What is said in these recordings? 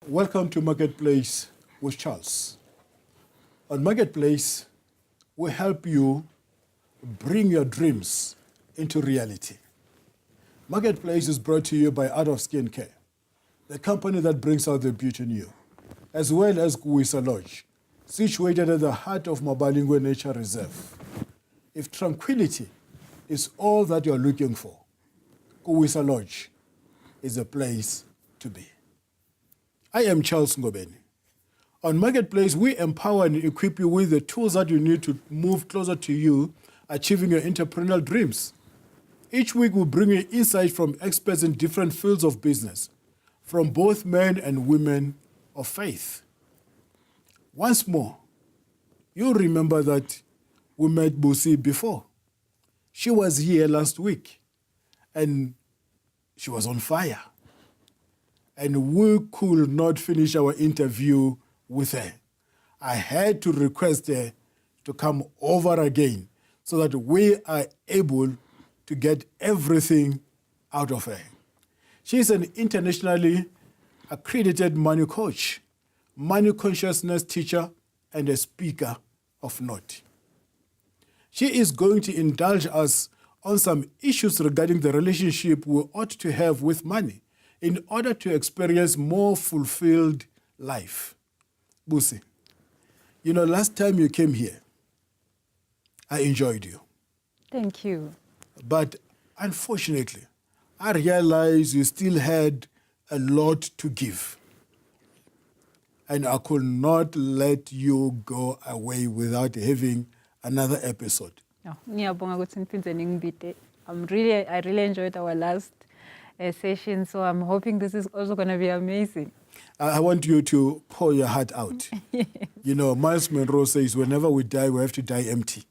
Welcome to Marketplace with Charles. On Marketplace, we help you bring your dreams into reality. Marketplace is brought to you by Art of Skin Care, the company that brings out the beauty in you, as well as Busisiwe Selesho, situated at the heart of Mabalingwe Nature Reserve. If tranquility is all that you're looking for, Busisiwe Selesho is a place to be. I am Charles Ngobeni. On Marketplace, we empower and equip you with the tools that you need to move closer to you, achieving your entrepreneurial dreams. Each week, we bring you insights from experts in different fields of business, from both men and women of faith. Once more, you remember that we met Busi before. She was here last week, and she was on fire. And we could not finish our interview with her. I had to request her to come over again so that we are able to get everything out of her. She is an internationally accredited money coach, money consciousness teacher, and a speaker of note. She is going to indulge us on some issues regarding the relationship we ought to have with money in order to experience more fulfilled life. Busi, you know, last time you came here, I enjoyed you. Thank you. But unfortunately, I realized you still had a lot to give. And I could not let you go away without having another episode. I really enjoyed our last session, so I'm hoping this is also going to be amazing. I want you to pour your heart out. Yes. You know, Miles Monroe says, whenever we die, we have to die empty.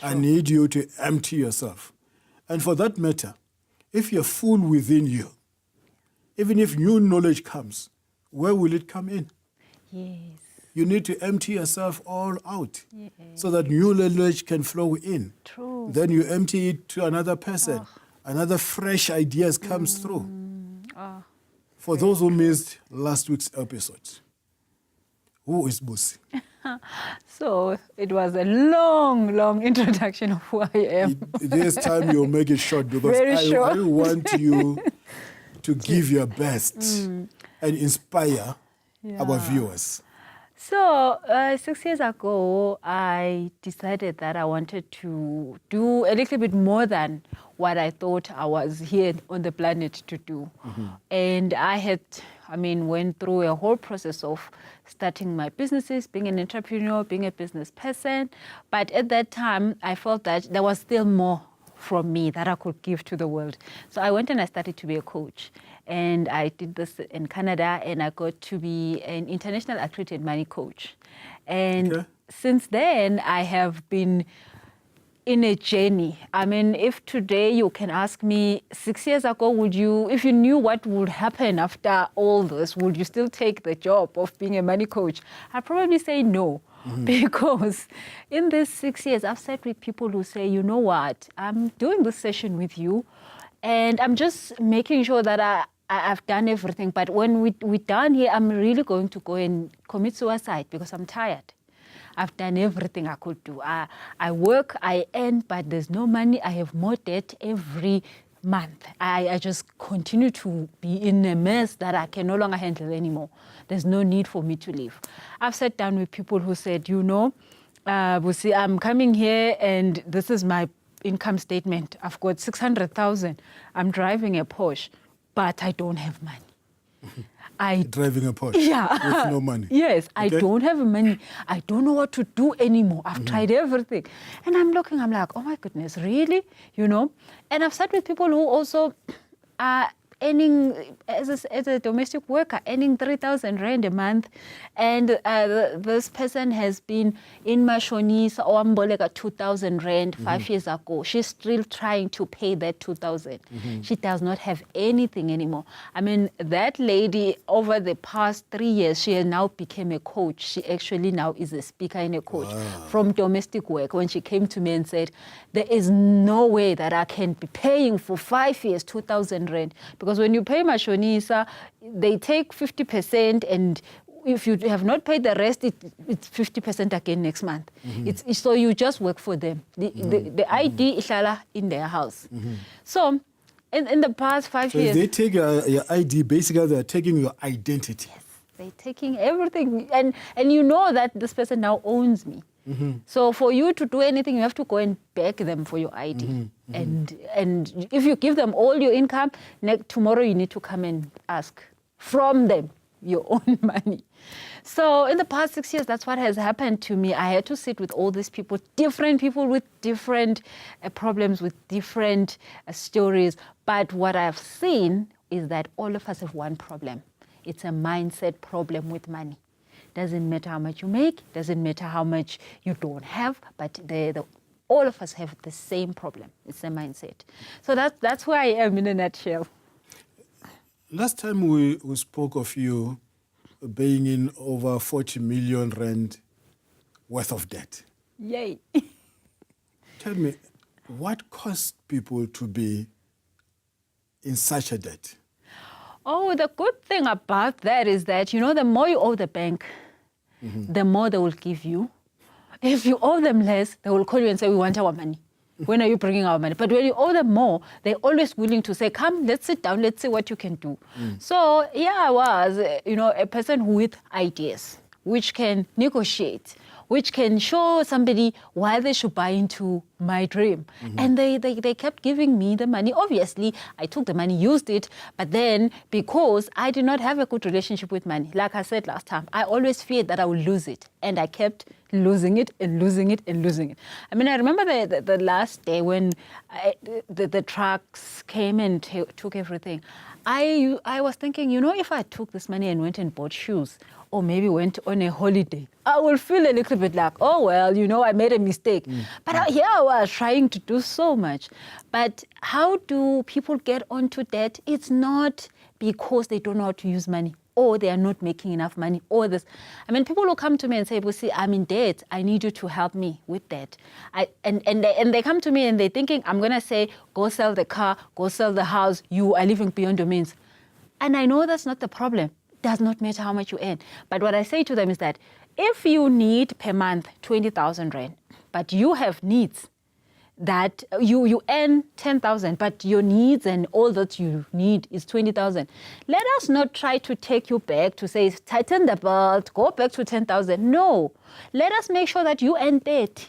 Yes, I need you to empty yourself. And for that matter, if you're full within you, even if new knowledge comes, where will it come in? Yes. You need to empty yourself all out, yes, so that new knowledge can flow in. True. Then you empty it to another person. Another fresh ideas comes through. For those who missed last week's episode, who is Busi? So it was a long introduction of who I am. This time you'll make it short because I want you to give your best and inspire our viewers. So 6 years ago, I decided that I wanted to do a little bit more than what I thought I was here on the planet to do. Mm-hmm. And I went through a whole process of starting my businesses, being an entrepreneur, being a business person. But at that time, I felt that there was still more from me that I could give to the world. So I went and I started to be a coach. And I did this in Canada, and I got to be an international accredited money coach. And since then, I have been in a journey. I mean, if today you can ask me, 6 years ago, if you knew what would happen after all this, would you still take the job of being a money coach? I'd probably say no. Mm-hmm. Because in these 6 years, I've sat with people who say, you know what, I'm doing this session with you, and I'm just making sure that I've done everything. But when we're done here, I'm really going to go and commit suicide because I'm tired. I've done everything I could do. I work, I earn, but there's no money. I have more debt every month. I just continue to be in a mess that I can no longer handle anymore. There's no need for me to leave. I've sat down with people who said, you know, Busi, I'm coming here and this is my income statement. I've got 600,000. I'm driving a Porsche, but I don't have money. Driving a Porsche with no money. Yes, I don't have money. I don't know what to do anymore. I've tried everything. And I'm like, oh my goodness, really? You know? And I've sat with people who also are earning, as a domestic worker, earning 3,000 Rand a month. And this person has been in Mashonisa or Mbolega 2,000 Rand 5 years ago. She's still trying to pay that 2,000. She does not have anything anymore. I mean, that lady, over the past 3 years, she has now become a coach. She actually now is a speaker and a coach from domestic work. When she came to me and said, there is no way that I can be paying for 5 years 2,000 Rand because because when you pay mashonisa, they take 50%, and if you have not paid the rest, it's 50% again next month. So you just work for them. The ID is in their house. So in the past 5 years... So they take your ID, basically they're taking your identity. Yes, they're taking everything. And you know that this person now owns me. So for you to do anything, you have to go and beg them for your ID. And if you give them all your income, tomorrow you need to come and ask from them your own money. So in the past 6 years, that's what has happened to me. I had to sit with all these people with different problems, with different stories. But what I've seen is that all of us have one problem. It's a mindset problem with money. Doesn't matter how much you make, doesn't matter how much you don't have, but all of us have the same problem. It's a mindset. So that's where I am in a nutshell. Last time we spoke of you being in over 40 million rand worth of debt. Yay. Tell me, what caused people to be in such a debt? Oh, the good thing about that is that, the more you owe the bank, the more they will give you. If you owe them less, they will call you and say, we want our money. When are you bringing our money? But when you owe them more, they're always willing to say, come, let's sit down, let's see what you can do. So, I was, a person with ideas, which can negotiate, which can show somebody why they should buy into my dream. And they kept giving me the money. Obviously, I took the money, used it, but then because I did not have a good relationship with money, like I said last time, I always feared that I would lose it. And I kept losing it and losing it and losing it. I mean, I remember the last day when the trucks came and took everything. I was thinking, if I took this money and went and bought shoes, or maybe went on a holiday, I will feel a little bit like, oh, well, I made a mistake. But here I was trying to do so much. But how do people get onto debt? It's not because they don't know how to use money, or they are not making enough money, or this. I mean, people will come to me and say, Busi, I'm in debt. I need you to help me with that. And they come to me and they're thinking, I'm going to say, go sell the car, go sell the house. You are living beyond your means. And I know that's not the problem. Does not matter how much you earn. But what I say to them is that if you need per month 20,000 rand, but you have needs that you earn 10,000, but your needs and all that you need is 20,000. Let us not try to take you back to say, tighten the belt, go back to 10,000. No, let us make sure that you earn 30.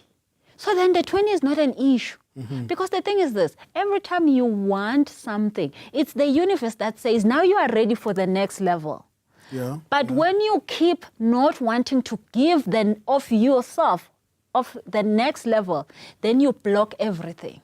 So then the 20 is not an issue. Because the thing is this, every time you want something, it's the universe that says, now you are ready for the next level. But when you keep not wanting to give of yourself, of the next level, then you block everything.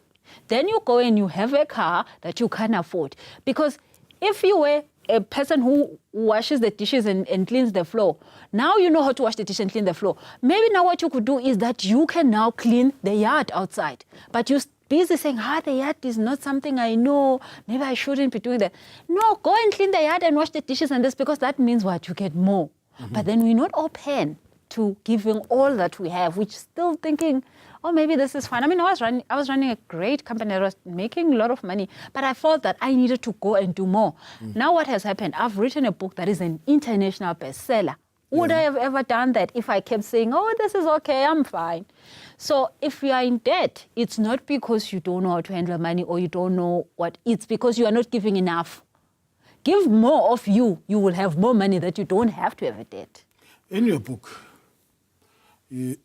Then you go and you have a car that you can't afford. Because if you were a person who washes the dishes and cleans the floor, now you know how to wash the dishes and clean the floor. Maybe now what you could do is that you can now clean the yard outside. But you're busy saying, the yard is not something I know. Maybe I shouldn't be doing that. No, go and clean the yard and wash the dishes and this, because that means what? You get more. But then we're not open to giving all that we have, which still thinking, oh, maybe this is fine. I mean, I was running a great company. I was making a lot of money, but I felt that I needed to go and do more. Now what has happened? I've written a book that is an international bestseller. Would I have ever done that if I kept saying, oh, this is okay, I'm fine? So if you are in debt, it's not because you don't know how to handle money or you don't know it's because you are not giving enough. Give more of you, you will have more money that you don't have to have a debt. In your book, you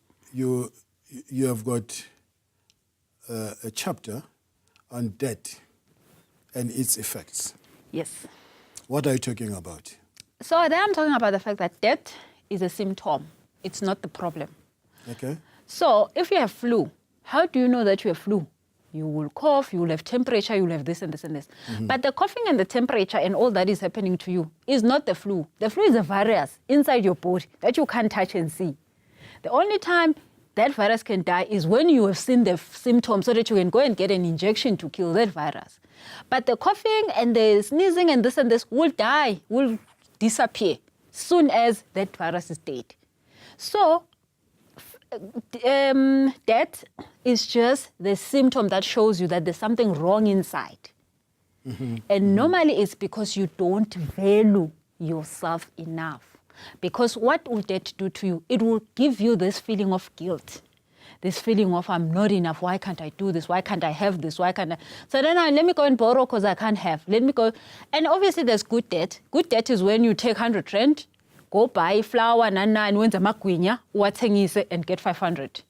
have got a chapter on debt and its effects. Yes. What are you talking about? So then I'm talking about the fact that debt is a symptom. It's not the problem. Okay. So if you have flu, how do you know that you have flu? You will cough, you will have temperature, you will have this and this and this. But the coughing and the temperature and all that is happening to you is not the flu. The flu is a virus inside your body that you can't touch and see. The only time that virus can die is when you have seen the symptoms so that you can go and get an injection to kill that virus. But the coughing and the sneezing and this will die, will disappear soon as that virus is dead. So death is just the symptom that shows you that there's something wrong inside. And normally it's because you don't value yourself enough. Because what will debt do to you? It will give you this feeling of guilt. This feeling of I'm not enough. Why can't I do this? Why can't I have this? Why can't I? So then let me go and borrow because I can't have. Let me go. And obviously there's good debt. Good debt is when you take 100 rand, go buy flour, and wenza magwinya, uwathengise and get 500.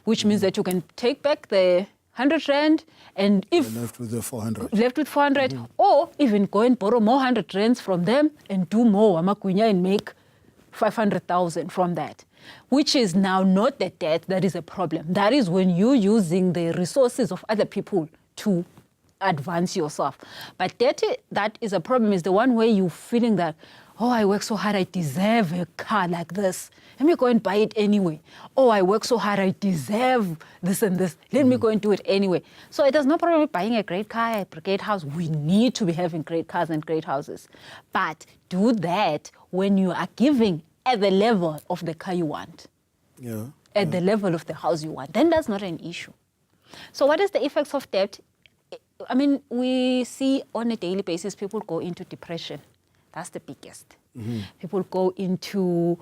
Which means that you can take back the 100 rand and if You're left with the 400. Left with 400, or even go and borrow more 100 rands from them and do more magwinya and make 500,000 from that. Which is now not the debt that is a problem. That is when you're using the resources of other people to advance yourself. But debt that is a problem is the one where you're feeling that, oh, I work so hard, I deserve a car like this. Let me go and buy it anyway. Oh, I work so hard, I deserve this and this. Let me go and do it anyway. So there's no problem with buying a great car, a great house. We need to be having great cars and great houses. But do that when you are giving at the level of the car you want, at the level of the house you want, then that's not an issue. So what is the effects of debt? I mean, we see on a daily basis people go into depression. That's the biggest. People go into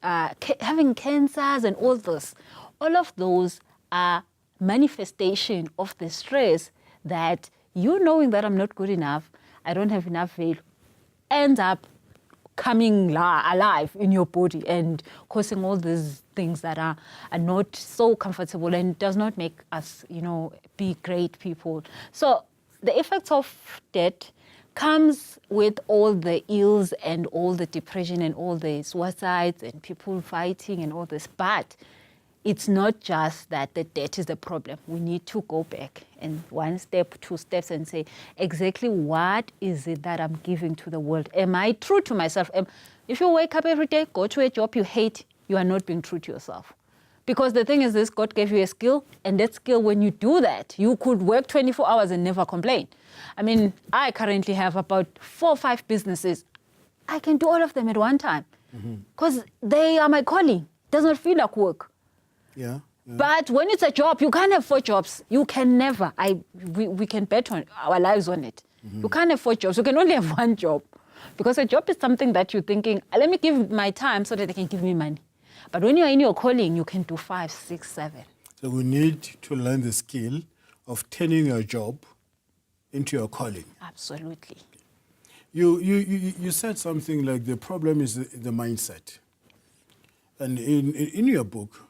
having cancers and all this. All of those are manifestation of the stress that you knowing that I'm not good enough, I don't have enough value, ends up coming alive in your body and causing all these things that are not so comfortable and does not make us, be great people. So the effects of debt comes with all the ills and all the depression and all the suicides and people fighting and all this. But it's not just that the debt is the problem. We need to go back and 1 step, 2 steps and say, exactly what is it that I'm giving to the world? Am I true to myself? If you wake up every day, go to a job you hate, you are not being true to yourself. Because the thing is this, God gave you a skill, and that skill, when you do that, you could work 24 hours and never complain. I mean, I currently have about 4 or 5 businesses. I can do all of them at one time because they are my calling. It does not feel like work. Yeah. But when it's a job, you can't have 4 jobs. You can never. We can bet on our lives on it. You can't have 4 jobs. You can only have 1 job. Because a job is something that you're thinking, let me give my time so that they can give me money. But when you're in your calling, you can do 5, 6, 7. So we need to learn the skill of turning your job into your calling. Absolutely. You said something like the problem is the mindset. And in your book,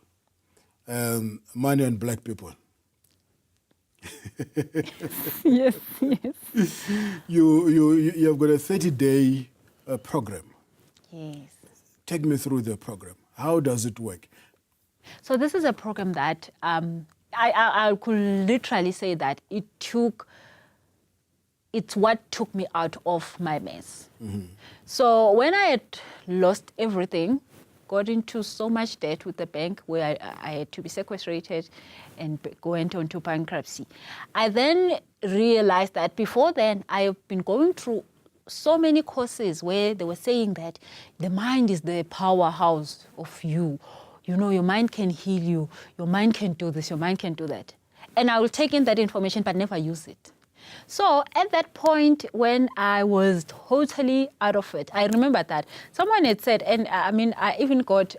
Money and Black People, Yes. you have got a 30-day program. Yes. Take me through the program. How does it work? So this is a program that I could literally say that it's what took me out of my mess. So when I had lost everything, got into so much debt with the bank where I had to be sequestrated and went into bankruptcy, I then realized that before then I've been going through so many courses where they were saying that the mind is the powerhouse of you. Your mind can heal you. Your mind can do this. Your mind can do that. And I will take in that information but never use it. So at that point when I was totally out of it, I remember that someone had said, and I even got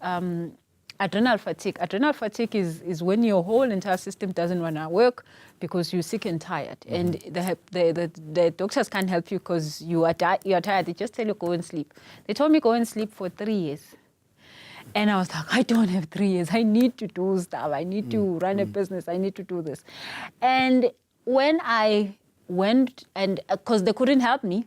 adrenal fatigue. Adrenal fatigue is when your whole entire system doesn't want to work because you're sick and tired. And the doctors can't help you because you are tired. They just tell you go and sleep. They told me go and sleep for 3 years. And I was like, I don't have 3 years. I need to do stuff. I need to run a business. I need to do this. And when I went, and because they couldn't help me,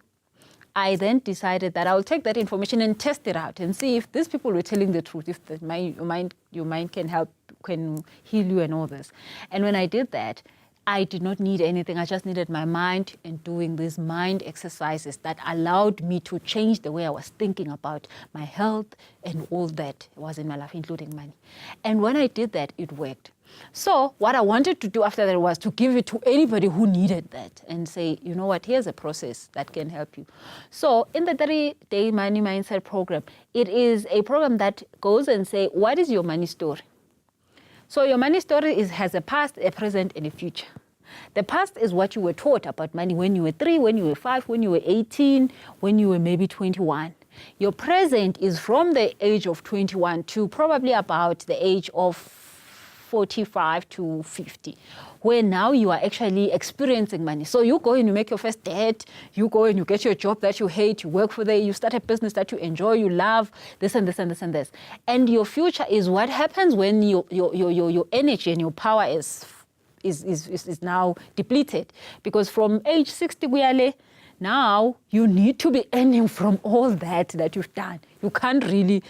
I then decided that I will take that information and test it out and see if these people were telling the truth, if your mind can heal you and all this. And when I did that, I did not need anything. I just needed my mind and doing these mind exercises that allowed me to change the way I was thinking about my health and all that was in my life, including money. And when I did that, it worked. So what I wanted to do after that was to give it to anybody who needed that and say, you know what, here's a process that can help you. So in the 30-day money mindset program, it is a program that goes and say, what is your money story? So your money story has a past, a present, and a future. The past is what you were taught about money when you were 3, when you were 5, when you were 18, when you were maybe 21. Your present is from the age of 21 to probably about the age of 45 to 50, where now you are actually experiencing money. So you go and you make your first debt, you go and you get your job that you hate, you work for you start a business that you enjoy, you love, this and this and this and this. And your future is what happens when your energy and your power is now depleted. Because from age 60, now you need to be earning from all that you've done. You can't really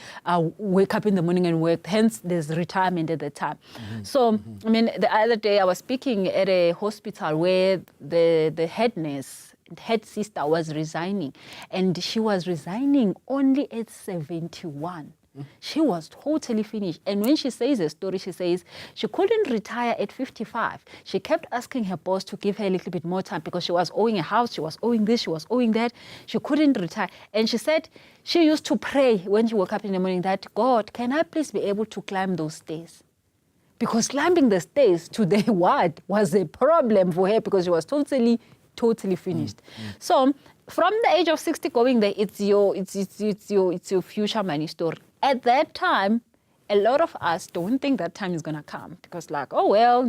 wake up in the morning and work. Hence, there's retirement at the time. Mm-hmm. So, I mean, the other day I was speaking at a hospital where the head sister was resigning. And she was resigning only at 71. She was totally finished. And when she says a story, she says she couldn't retire at 55. She kept asking her boss to give her a little bit more time because she was owing a house, she was owing this, she was owing that. She couldn't retire. And she said she used to pray when she woke up in the morning that, God, can I please be able to climb those stairs? Because climbing the stairs to the ward was a problem for her because she was totally finished. So from the age of 60 going there, it's your future money story. At that time, a lot of us don't think that time is going to come because like, oh, well,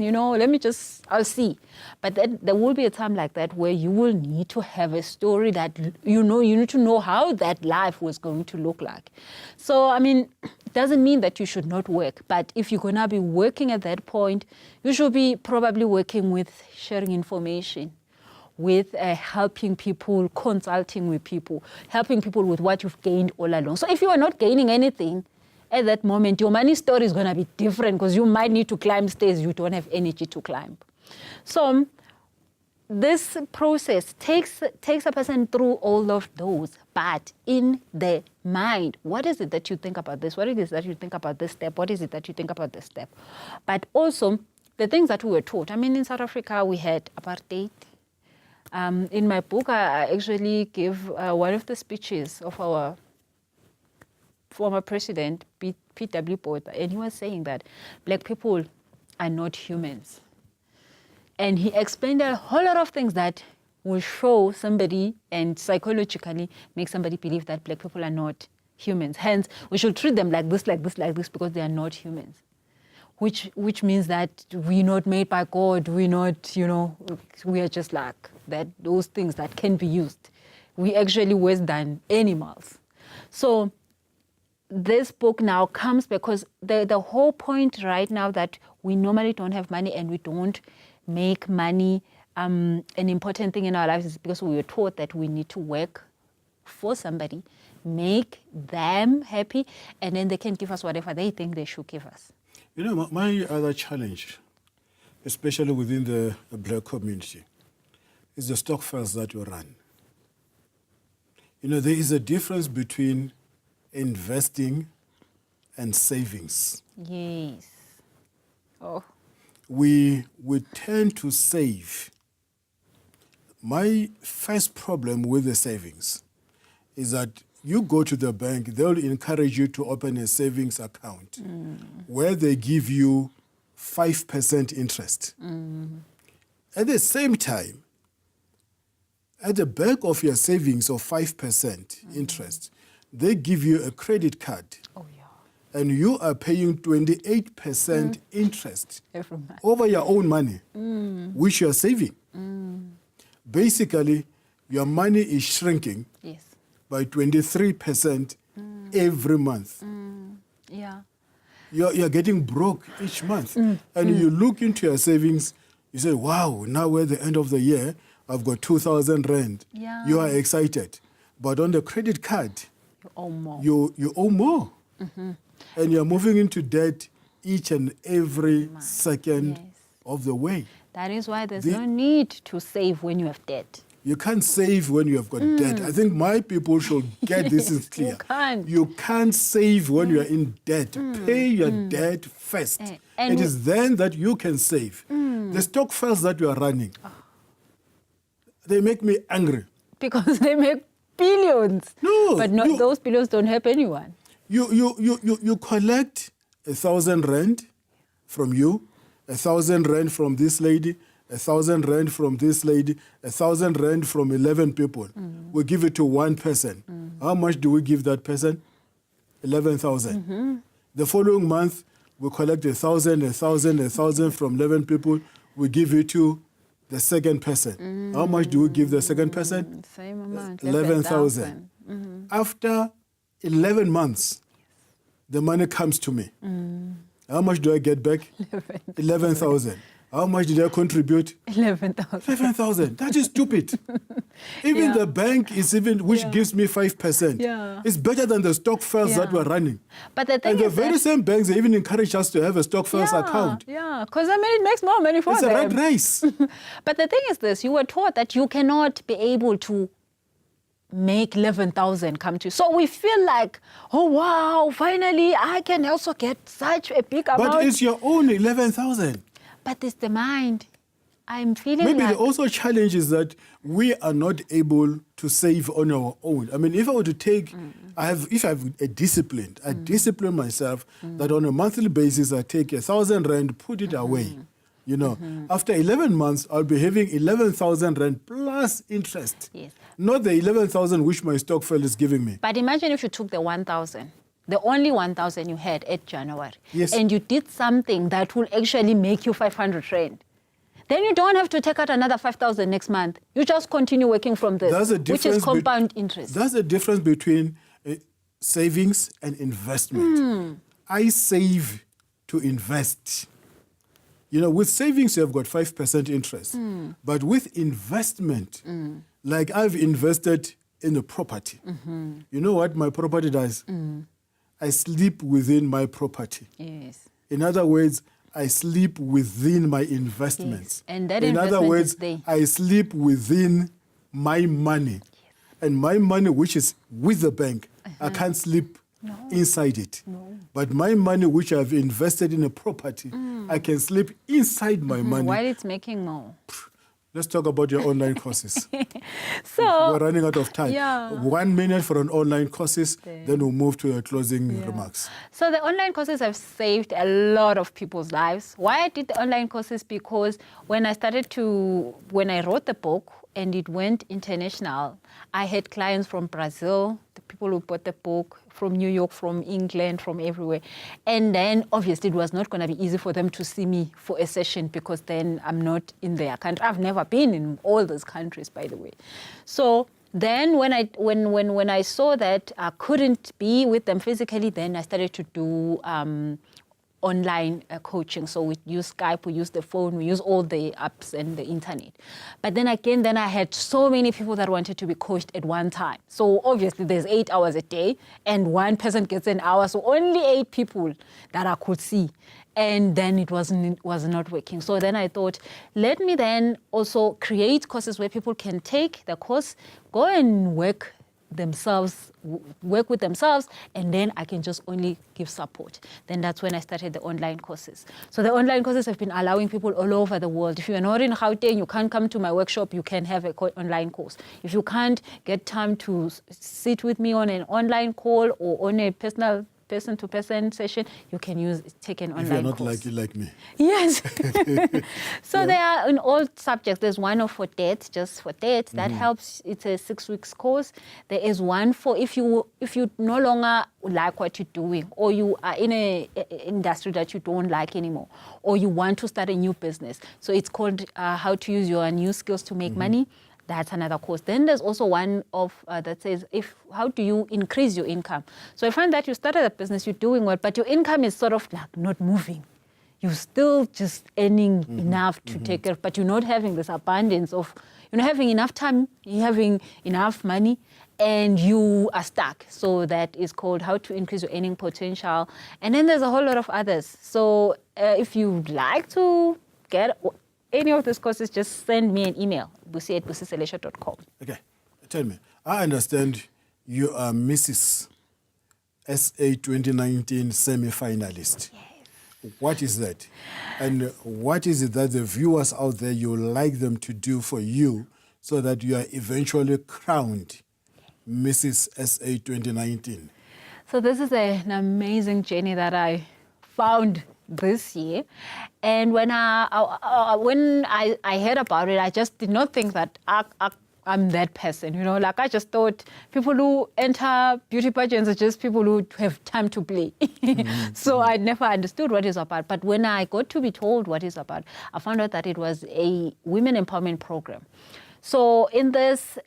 I'll see. But then there will be a time like that where you will need to have a story that, you need to know how that life was going to look like. So, I mean, it doesn't mean that you should not work. But if you're going to be working at that point, you should be probably working with sharing information, with helping people, consulting with people, helping people with what you've gained all along. So if you are not gaining anything at that moment, your money story is going to be different because you might need to climb stairs you don't have energy to climb. So this process takes a person through all of those, but in the mind, what is it that you think about this? What is it that you think about this step? What is it that you think about this step? But also the things that we were taught. I mean, in South Africa, we had apartheid. In my book, I actually give one of the speeches of our former president, P.W. Botha, and he was saying that black people are not humans. And he explained a whole lot of things that will show somebody and psychologically make somebody believe that black people are not humans. Hence, we should treat them like this, like this, like this, because they are not humans. Which means that we're not made by God, we're not, we are just like that, those things that can be used. We actually worse than animals. So this book now comes because the whole point right now that we normally don't have money and we don't make money an important thing in our lives is because we were taught that we need to work for somebody, make them happy, and then they can give us whatever they think they should give us. My other challenge, especially within the black community, is the stokvels that you run. There is a difference between investing and savings. Yes. Oh. We tend to save. My first problem with the savings is that you go to the bank, they'll encourage you to open a savings account where they give you 5% interest. At the same time, at the back of your savings of 5% interest, they give you a credit card. Oh, yeah. And you are paying 28% interest every month over your own money, which you are saving. Basically, your money is shrinking. Yes. By 23% every month. Yeah. You're getting broke each month. And you look into your savings, you say, wow, now at the end of the year, I've got 2,000 rand. Yeah. You are excited. But on the credit card, you owe more. You owe more. And you're moving into debt each and every second of the way. That is why there's no need to save when you have debt. You can't save when you have got debt. I think my people should get this is clear. You can't. You can't save when you are in debt. Pay your debt first. And it is then that you can save. The stokvels that you are running, they make me angry. Because they make billions. No. But those billions don't help anyone. You collect 1,000 rand from you, 1,000 rand from this lady, 1,000 rand from this lady, 1,000 rand from 11 people. We give it to one person. How much do we give that person? 11,000. The following month, we collect 1,000, 1,000, 1,000 from 11 people. We give it to the second person. How much do we give the second person? Same amount. 11,000. After 11 months, the money comes to me. How much do I get back? 11,000. How much did I contribute? 11,000. 11,000. That is stupid. Even the bank is which gives me 5%. Yeah. It's better than the stock first that we're running. But the thing and is the very same banks, they even encourage us to have a stock first account. Yeah, because I mean, it makes more money for It's them. a rat race. But the thing is this, you were taught that you cannot be able to make 11,000 come to you. So we feel like, oh, wow, finally, I can also get such a big amount. But it's your own 11,000. But it's the mind. I'm feeling Maybe like... the also challenge is that we are not able to save on our own. I mean, if I were to take, if I have a discipline, I discipline myself that on a monthly basis, I take 1,000 rand, put it away. You know, after 11 months, I'll be having 11,000 rand plus interest. Yes. Not the 11,000 which my stock fell is giving me. But imagine if you took the 1,000, the only 1,000 you had at January, Yes. and you did something that will actually make you 500 rand. Then you don't have to take out another 5,000 next month. You just continue working from this, which is compound interest. That's the difference between savings and investment. I save to invest. You know, with savings, you have got 5% interest. But with investment, like I've invested in a property. You know what my property does? I sleep within my property. Yes. In other words, I sleep within my investments. Yes. And that in other investment words, is there. I sleep within my money. Yes. And my money, which is with the bank, I can't sleep inside it. No. But my money, which I've invested in a property, I can sleep inside my money. While it's making more. Let's talk about your online courses. So we're running out of time. Yeah. 1 minute for an online courses, then we'll move to your closing remarks. So the online courses have saved a lot of people's lives. Why I did the online courses? Because when I wrote the book and it went international, I had clients from Brazil, the people who bought the book, from New York, from England, from everywhere. And then obviously it was not going to be easy for them to see me for a session because then I'm not in their country. I've never been in all those countries, by the way. So then when I saw that I couldn't be with them physically, then I started to do online coaching. So we use Skype, we use the phone, we use all the apps and the internet. But then again, I had so many people that wanted to be coached at one time. So obviously there's 8 hours a day and one person gets an hour. So only 8 people that I could see. And then it was not working. So then I thought, let me then also create courses where people can take the course, go and work with themselves, and then I can just only give support. Then that's when I started the online courses. So the online courses have been allowing people all over the world. If you're not in Gauteng, you can't come to my workshop, you can have an online course. If you can't get time to sit with me on an online call or on a person-to-person session, you can take an online course. If you're not lucky like me. Yes. So they are in all subjects. There's one for debt, just for debt. That helps. It's a 6 weeks course. There is one for if you no longer like what you're doing, or you are in an industry that you don't like anymore, or you want to start a new business. So it's called How to Use Your New Skills to Make Money. That's another course. Then there's also one that says, how do you increase your income? So I find that you started a business, you're doing well, but your income is sort of like not moving. You're still just earning enough to take care of, but you're not having this abundance of, you're not having enough time, you're having enough money, and you are stuck. So that is called How to Increase Your Earning Potential. And then there's a whole lot of others. So if you'd like to get any of these courses, just send me an email, busi@busiselesho.com. Okay, tell me. I understand you are Mrs. SA 2019 Semi-Finalist. Yes. What is that? And what is it that the viewers out there, you like them to do for you so that you are eventually crowned Mrs. SA 2019? So this is an amazing journey that I found this year. And when I heard about it, I just did not think that I'm that person, you know, like I just thought people who enter beauty pageants are just people who have time to play. So I never understood what it's about. But when I got to be told what it's about, I found out that it was a women empowerment program. So in this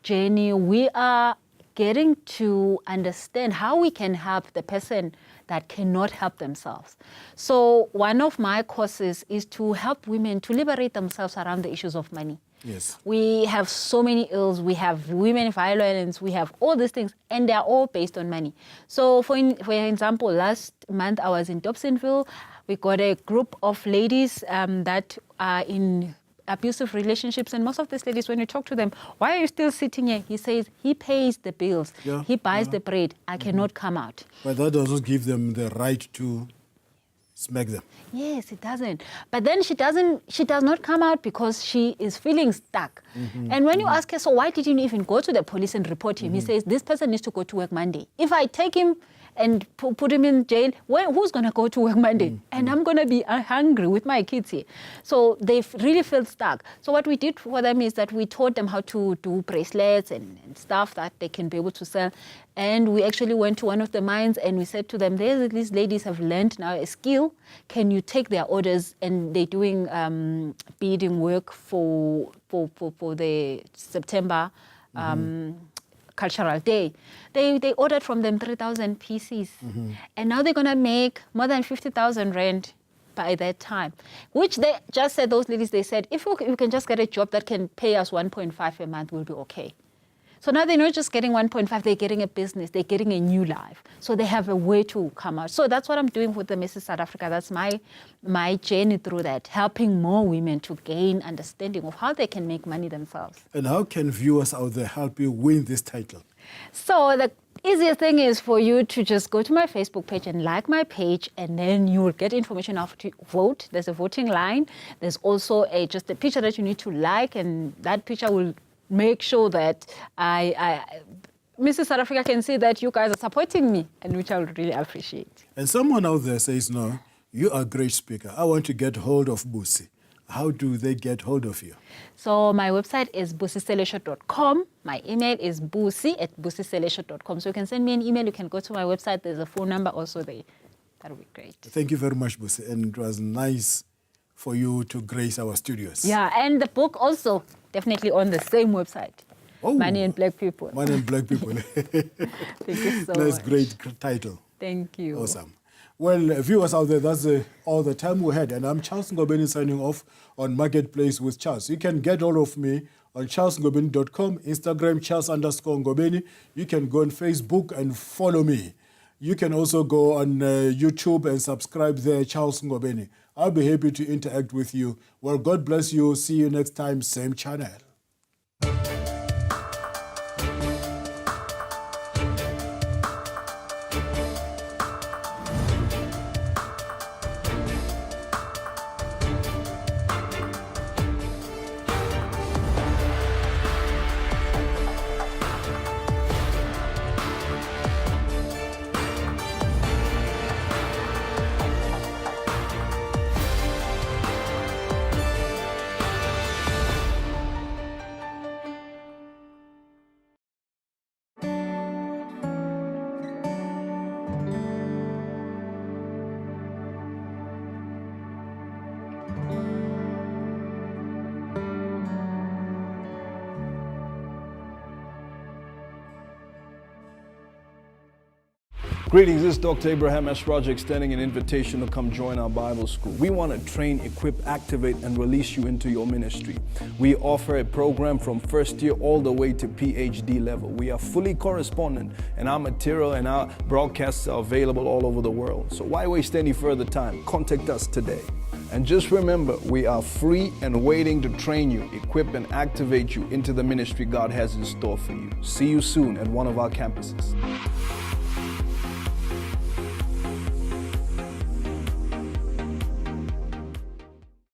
journey, we are getting to understand how we can help the person that cannot help themselves. So one of my courses is to help women to liberate themselves around the issues of money. Yes. We have so many ills. We have women violence. We have all these things, and they're all based on money. So, for example, last month I was in Dobsonville. We got a group of ladies that are in abusive relationships, and most of these ladies, when you talk to them, why are you still sitting here? He says he pays the bills, he buys the bread. I cannot come out. But that doesn't give them the right to smack them. Yes, it doesn't. But then she does not come out because she is feeling stuck. And when you ask her, so why did you even go to the police and report him? He says, this person needs to go to work Monday. If I take him and put him in jail, who's going to go to work Monday? And I'm going to be hungry with my kids here. So they really feel stuck. So what we did for them is that we taught them how to do bracelets and stuff that they can be able to sell. And we actually went to one of the mines and we said to them, these ladies have learned now a skill. Can you take their orders? And they're doing beading work for the September Cultural Day. They ordered from them 3,000 pieces. And now they're going to make more than 50,000 rand by that time, which they just said, those ladies, they said, if you can just get a job that can pay us 1.5 a month, we'll be okay. So now they're not just getting 1.5, they're getting a business, they're getting a new life. So they have a way to come out. So that's what I'm doing with the Mrs. South Africa. That's my journey through that, helping more women to gain understanding of how they can make money themselves. And how can viewers out there help you win this title? So the easiest thing is for you to just go to my Facebook page and like my page, and then you will get information how to vote. There's a voting line. There's also just a picture that you need to like, and that picture will make sure that Mrs. South Africa can see that you guys are supporting me, and which I would really appreciate. And someone out there says, no, you are a great speaker. I want to get hold of Busi. How do they get hold of you? So my website is busisiselesho.com. My email is busi@busisiselesho.com. So you can send me an email. You can go to my website. There's a phone number also there. That would be great. Thank you very much, Busi. And it was nice for you to grace our studios. Yeah, and the book also definitely on the same website. Oh, Money and Black People. Money and Black People. Thank you so That's much. Great title. Thank you. Awesome. Well, viewers out there, that's all the time we had. And I'm Charles Ngobeni signing off on Marketplace with Charles. You can get all of me on charlesngobeni.com, Instagram, Charles_Ngobeni. You can go on Facebook and follow me. You can also go on YouTube and subscribe there, Charles Ngobeni. I'll be happy to interact with you. Well, God bless you. See you next time, same channel. Greetings, this is Dr. Abraham S. Roger extending an invitation to come join our Bible school. We want to train, equip, activate, and release you into your ministry. We offer a program from first year all the way to PhD level. We are fully correspondent, and our material and our broadcasts are available all over the world. So why waste any further time? Contact us today. And just remember, we are free and waiting to train you, equip, and activate you into the ministry God has in store for you. See you soon at one of our campuses.